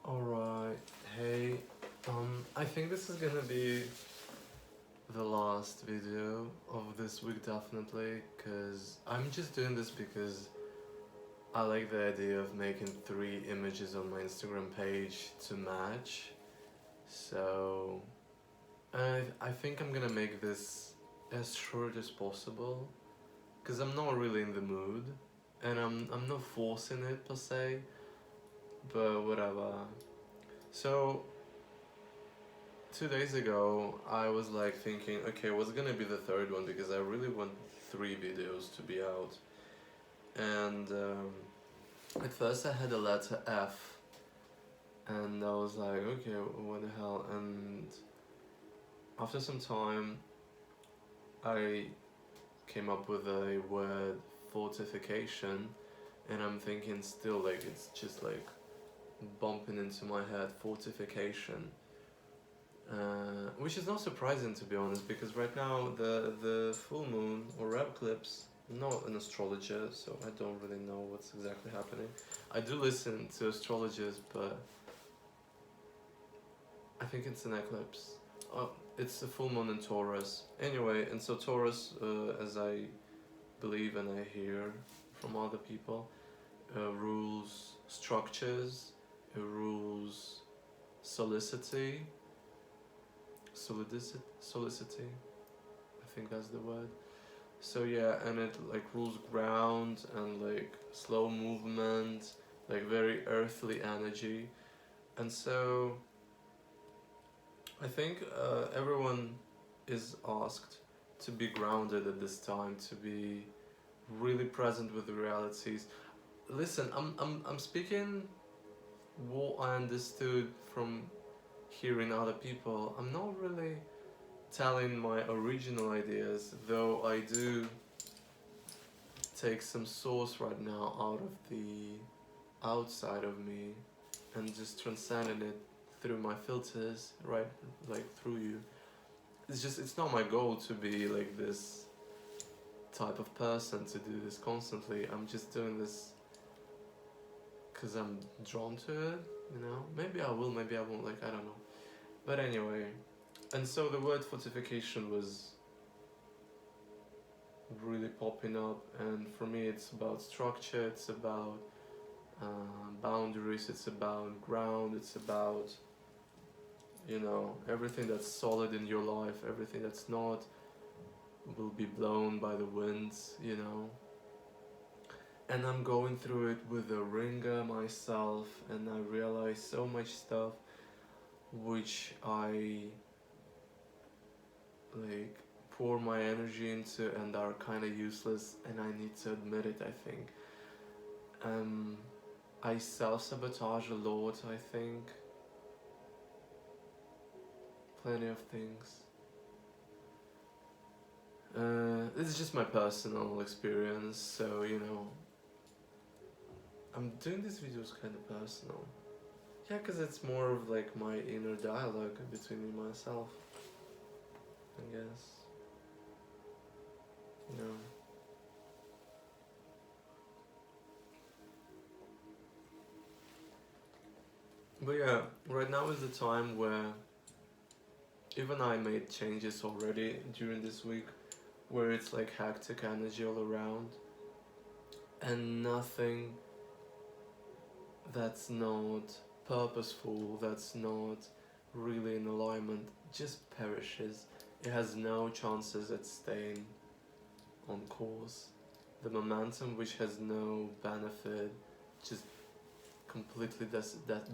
Alright, hey, I think this is gonna be the last video of this week definitely, because I'm just doing this because I like the idea of making 3 images on my Instagram page to match. So, I think I'm gonna make this as short as possible, because I'm not really in the mood, and I'm not forcing it per se, but whatever. So, 2 days ago, I was like thinking, okay, what's gonna be the third one? Because I really want 3 videos to be out. And at first, I had a letter F, and I was like, okay, what the hell? And after some time, I came up with a word fortification, and I'm thinking still like it's just like bumping into my head fortification. Which is not surprising to be honest, because right now the full moon or eclipse. I'm not an astrologer, so I don't really know what's exactly happening. I do listen to astrologers, but I think it's an eclipse. It's a full moon in Taurus. Anyway, and so Taurus, as I believe and I hear from other people, rules structures, it rules solidity, solidity. I think that's the word. So yeah, and it like rules ground and like slow movement, like very earthly energy. And so I think everyone is asked to be grounded at this time, to be really present with the realities. Listen, I'm speaking what I understood from hearing other people. I'm not really telling my original ideas, though I do take some source right now out of the outside of me and just transcending it through my filters, right, like through you. It's not my goal to be like this type of person to do this constantly. I'm just doing this because I'm drawn to it, maybe I will, maybe I won't, like I don't know. But anyway, and so the word fortification was really popping up, and for me it's about structure, it's about boundaries, it's about ground, it's about everything that's solid in your life, everything that's not will be blown by the winds. And I'm going through it with a ringer myself, and I realize so much stuff which I like pour my energy into and are kind of useless, and I need to admit it. I think I self-sabotage a lot. I think plenty of things. This is just my personal experience, so I'm doing these videos kind of personal. Yeah, because it's more of like my inner dialogue between me and myself, I guess. You know. But yeah, right now is the time where even I made changes already during this week, where it's like hectic energy all around, and nothing that's not purposeful, that's not really in alignment, just perishes. It has no chances at staying on course. The momentum, which has no benefit, just completely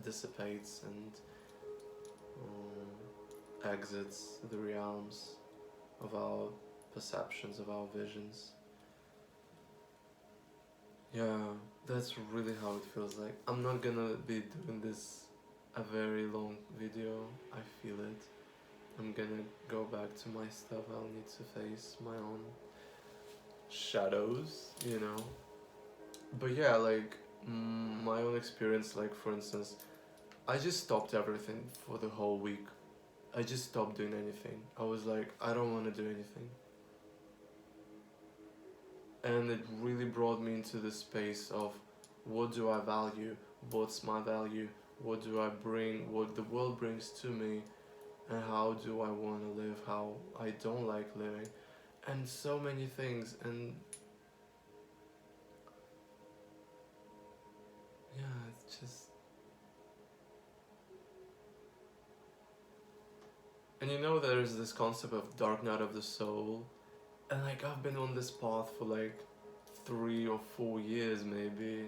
dissipates and exits the realms of our perceptions, of our visions. Yeah, that's really how it feels like. I'm not gonna be doing this a very long video, I feel it. I'm gonna go back to my stuff. I'll need to face my own shadows. But yeah, like my own experience, like for instance, I just stopped everything for the whole week. I just stopped doing anything. I was like, I don't want to do anything. And it really brought me into the space of what do I value, what's my value, what do I bring, what the world brings to me, and how do I want to live, how I don't like living, and so many things. And yeah, it's just, and you know, there's this concept of dark night of the soul, and like I've been on this path for like 3 or 4 years maybe,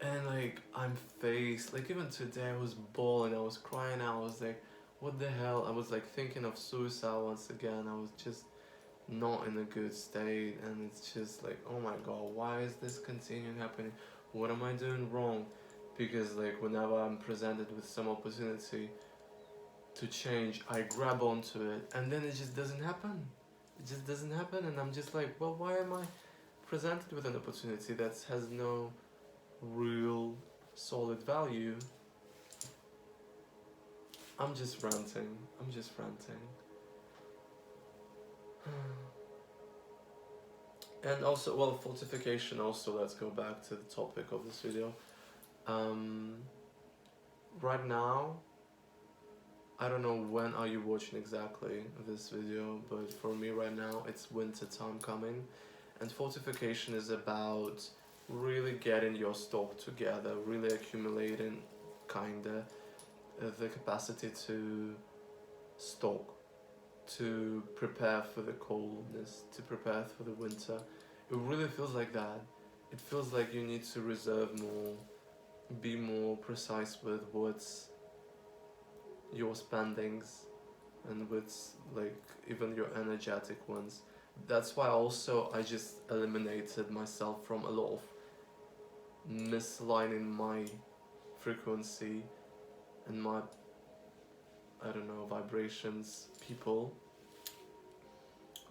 and like I'm faced, like even today I was bawling, I was crying out, I was like, what the hell, I was like thinking of suicide once again. I was just not in a good state, and it's just like, oh my god, why is this continuing happening, what am I doing wrong? Because like whenever I'm presented with some opportunity to change, I grab onto it, and then it just doesn't happen. It just doesn't happen, and I'm just like, well, why am I presented with an opportunity that has no real solid value? I'm just ranting. I'm just ranting. And also, well, fortification also, let's go back to the topic of this video. Um, right now, I don't know when are you watching exactly this video, but for me right now, it's winter time coming. And fortification is about really getting your stock together, really accumulating kinda the capacity to stock, to prepare for the coldness, to prepare for the winter. It really feels like that. It feels like you need to reserve more, be more precise with what's your spendings, and with like even your energetic ones. That's why also I just eliminated myself from a lot of mislining my frequency and my, I don't know, vibrations people.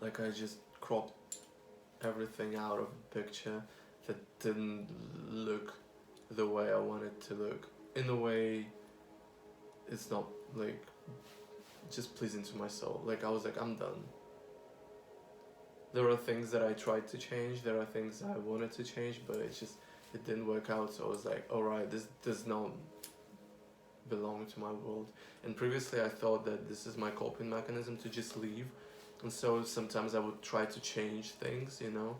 Like I just cropped everything out of the picture that didn't look the way I wanted to look. In a way, it's not like just pleasing to my soul. Like I was like, I'm done. There are things that I tried to change, there are things I wanted to change, but it didn't work out. So I was like, alright, this does not belong to my world. And previously I thought that this is my coping mechanism to just leave, and so sometimes I would try to change things, you know.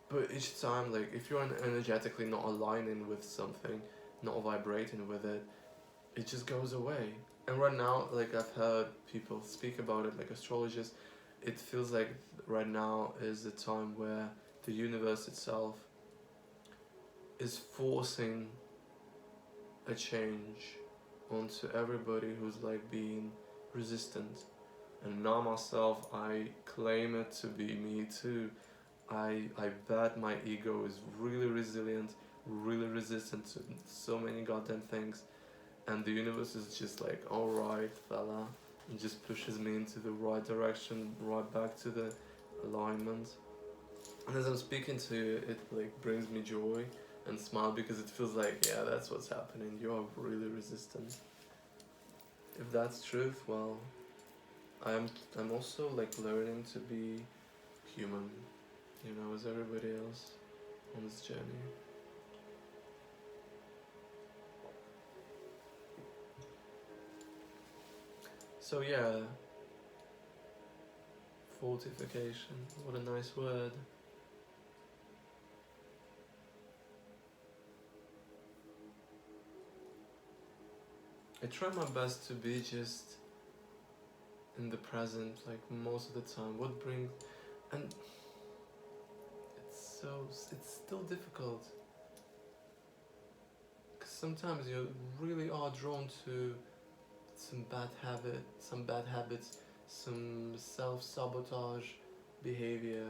But each time, like if you're energetically not aligning with something, not vibrating with it, it just goes away. And right now, like I've heard people speak about it, like astrologists, it feels like right now is the time where the universe itself is forcing a change onto everybody who's like being resistant. And now myself, I claim it to be me too. I bet my ego is really resilient, really resistant to so many goddamn things. And the universe is just like, alright, fella, and just pushes me into the right direction, right back to the alignment. And as I'm speaking to you, it like brings me joy and smile, because it feels like, yeah, that's what's happening. You are really resistant. If that's truth, well, I'm also like learning to be human, you know, as everybody else on this journey. So yeah, fortification, what a nice word. I try my best to be just in the present, like most of the time. What brings, and it's still difficult, because sometimes you really are drawn to some bad habits, some self-sabotage behavior,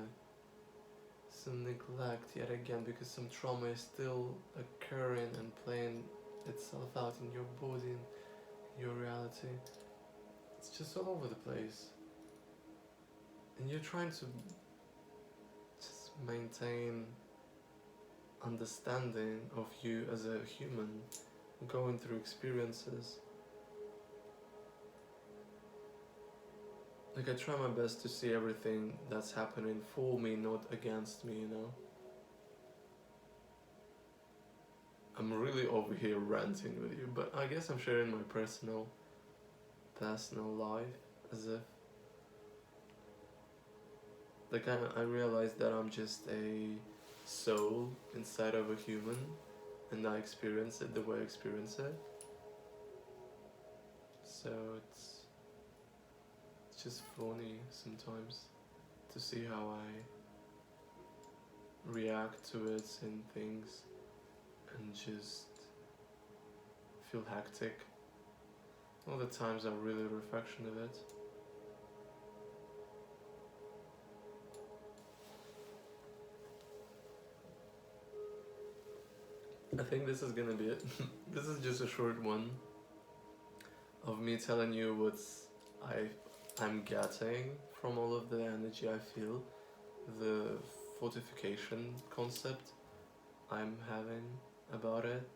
some neglect yet again, because some trauma is still occurring and playing itself out in your body and your reality. It's just all over the place. And you're trying to just maintain understanding of you as a human, going through experiences. Like I try my best to see everything that's happening for me, not against me, you know? I'm really over here ranting with you, but I guess I'm sharing my personal life, as if like I realized that I'm just a soul inside of a human, and I experience it the way I experience it. So it's just funny sometimes to see how I react to it in things and just feel hectic. All the times are really a reflection of it. I think this is gonna be it. This is just a short one of me telling you I'm getting from all of the energy I feel, the fortification concept I'm having about it.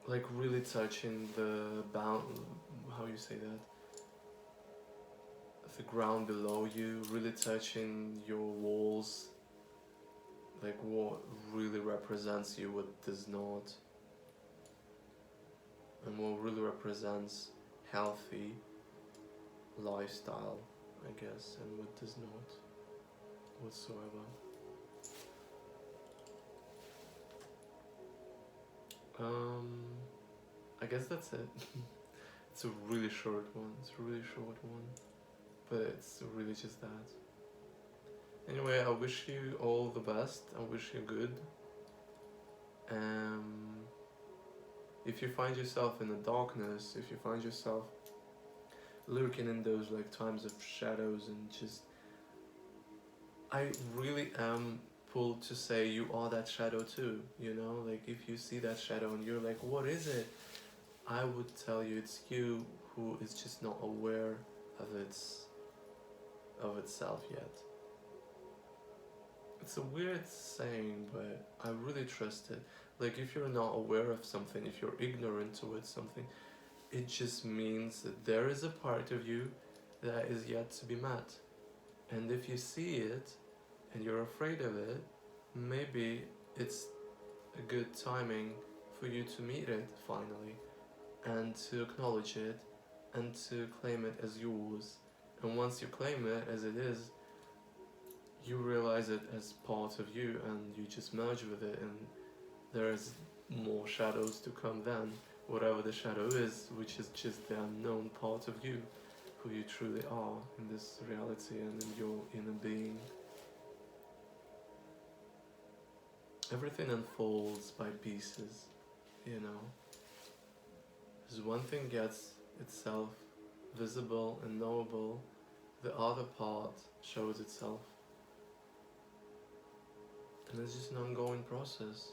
Like really touching the how you say that? The ground below you, really touching your walls, like what really represents you, what does not, and what really represents healthy lifestyle, I guess, and what does not whatsoever. I guess that's it. It's a really short one. But it's really just that. Anyway, I wish you all the best. I wish you good. If you find yourself in the darkness, if you find yourself lurking in those like times of shadows, and just, I really am pulled to say you are that shadow too, you know? Like if you see that shadow and you're like, what is it? I would tell you it's you who is just not aware of itself yet. It's a weird saying, but I really trust it. Like if you're not aware of something, if you're ignorant towards something, it just means that there is a part of you that is yet to be met. And if you see it and you're afraid of it, maybe it's a good timing for you to meet it finally, and to acknowledge it, and to claim it as yours. And once you claim it as it is, you realize it as part of you, and you just merge with it, and there's more shadows to come then, whatever the shadow is, which is just the unknown part of you, who you truly are in this reality and in your inner being. Everything unfolds by pieces, you know. As one thing gets itself visible and knowable, the other part shows itself. And it's just an ongoing process.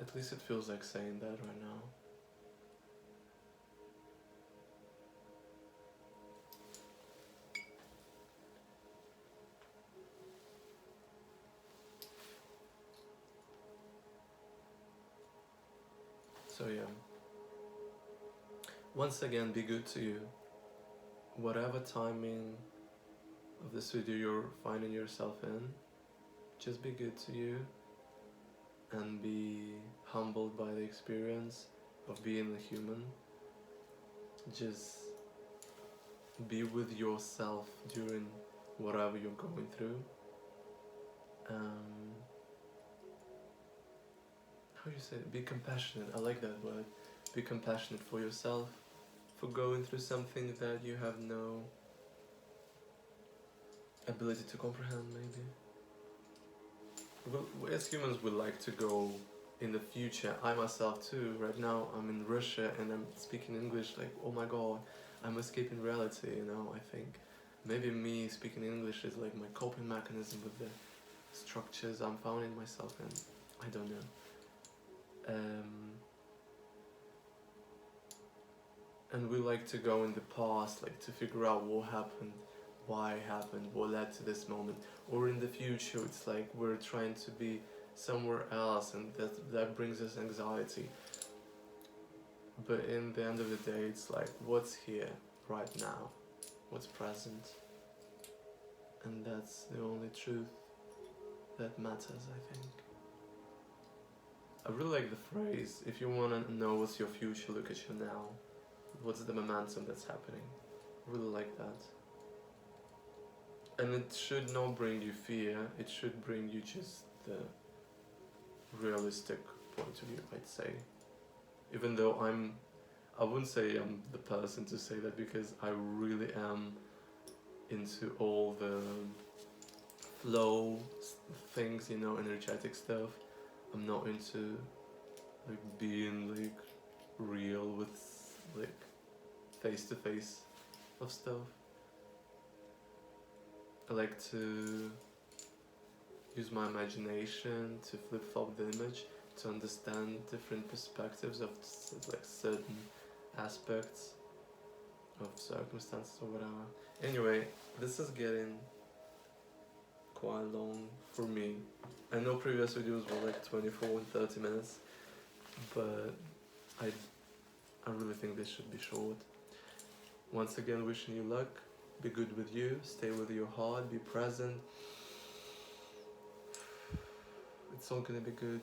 At least it feels like saying that right now. So yeah. Once again, be good to you. Whatever timing of this video you're finding yourself in, just be good to you, and be humbled by the experience of being a human. Just be with yourself during whatever you're going through. How you say it? Be compassionate. I like that word. Be compassionate for yourself, for going through something that you have no ability to comprehend, maybe. Well, as humans, we like to go in the future. I myself too. Right now, I'm in Russia and I'm speaking English. Like, oh my god, I'm escaping reality. You know, I think maybe me speaking English is like my coping mechanism with the structures I'm finding myself in. I don't know. And we like to go in the past, like to figure out what happened, why it happened, what led to this moment. Or in the future, it's like we're trying to be somewhere else, and that brings us anxiety. But in the end of the day, it's like, what's here right now, what's present, and that's the only truth. that matters, I think. I really like the phrase, if you want to know what's your future, look at your now. What's the momentum that's happening? I really like that. And it should not bring you fear, it should bring you just the realistic point of view, I'd say. Even though I wouldn't say I'm the person to say that, because I really am into all the flow things, energetic stuff. I'm not into like being like real with like face to face of stuff. I like to use my imagination to flip flop the image to understand different perspectives of like certain aspects of circumstances or whatever. Anyway, this is getting quite long for me. I know previous videos were like 24 and 30 minutes, but I really think this should be short. Once again, wishing you luck, be good with you, stay with your heart, be present. It's all gonna be good.